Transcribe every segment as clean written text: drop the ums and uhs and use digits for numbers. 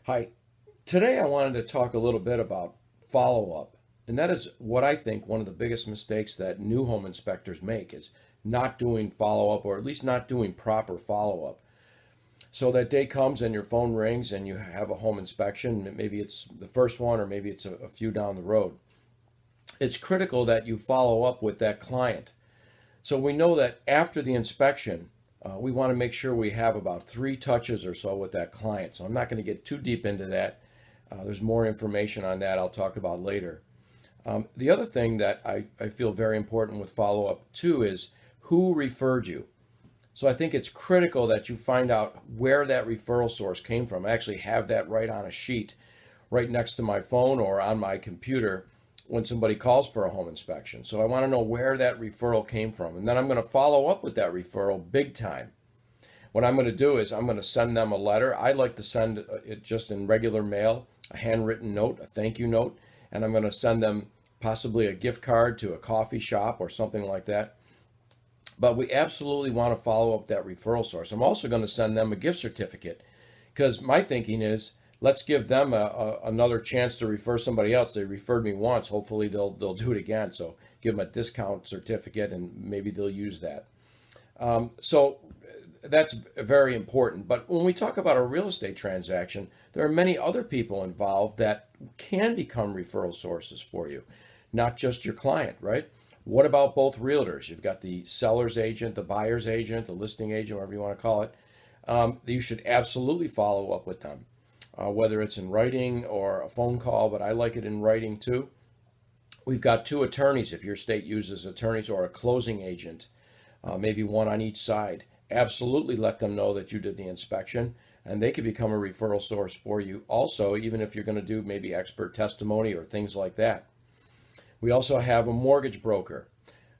Hi. Today I wanted to talk a little bit about follow-up. And that is what I think one of the biggest mistakes that new home inspectors make is not doing follow-up, or at least not doing proper follow-up. So that day comes and your phone rings and you have a home inspection. Maybe it's the first one or maybe it's a few down the road. It's critical that you follow up with that client. So we know that after the inspection, we want to make sure we have about 3 touches or so with that client. So I'm not going to get too deep into that. There's more information on that I'll talk about later. The other thing that I feel very important with follow up too is who referred you. So I think it's critical that you find out where that referral source came from. I actually have that right on a sheet right next to my phone or on my computer when somebody calls for a home inspection. So I want to know where that referral came from. And then I'm going to follow up with that referral big time. What I'm going to do is I'm going to send them a letter. I like to send it just in regular mail, a handwritten note, a thank you note, and I'm going to send them possibly a gift card to a coffee shop or something like that. But we absolutely want to follow up that referral source. I'm also going to send them a gift certificate because my thinking is let's give them another chance to refer somebody else. They referred me once. Hopefully they'll do it again. So give them a discount certificate and maybe they'll use that. So that's very important. But when we talk about a real estate transaction, there are many other people involved that can become referral sources for you, not just your client, right? What about both realtors? You've got the seller's agent, the buyer's agent, the listing agent, whatever you want to call it. You should absolutely follow up with them, whether it's in writing or a phone call, but I like it in writing too. We've got 2 attorneys if your state uses attorneys, or a closing agent, maybe one on each side. Absolutely let them know that you did the inspection, and they could become a referral source for you also, even if you're going to do maybe expert testimony or things like that. We also have a mortgage broker.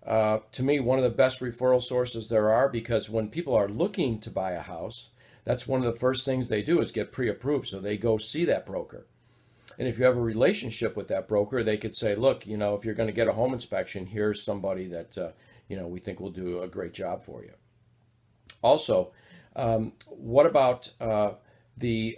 To me, one of the best referral sources there are, because when people are looking to buy a house, that's one of the first things they do is get pre-approved. So they go see that broker. And if you have a relationship with that broker, they could say, look, if you're going to get a home inspection, here's somebody that, we think will do a great job for you. Also, what about the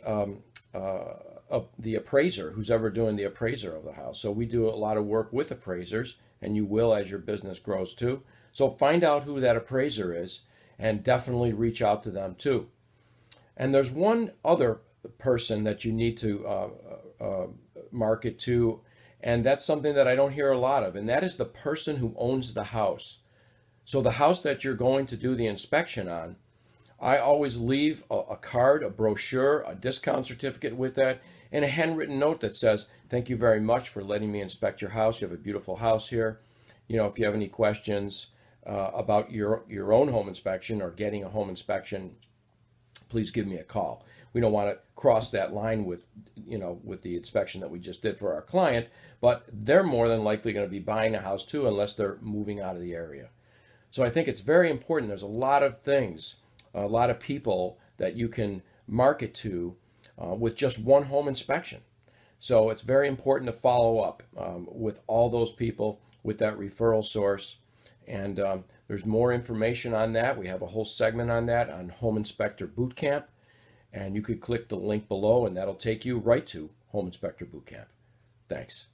appraiser, who's ever doing the appraiser of the house? So we do a lot of work with appraisers, and you will as your business grows too. So find out who that appraiser is and definitely reach out to them too. And there's one other person that you need to market to, and that's something that I don't hear a lot of, and that is the person who owns the house. So the house that you're going to do the inspection on, I always leave a card, a brochure, a discount certificate with that, and a handwritten note that says, thank you very much for letting me inspect your house. You have a beautiful house here. If you have any questions about your own home inspection or getting a home inspection, please give me a call. We don't want to cross that line with the inspection that we just did for our client, but they're more than likely going to be buying a house too, unless they're moving out of the area. So I think it's very important. There's a lot of things, a lot of people that you can market to with just one home inspection. So it's very important to follow up with all those people with that referral source. And there's more information on that. We have a whole segment on that on Home Inspector Bootcamp. And you could click the link below and that'll take you right to Home Inspector Bootcamp. Thanks.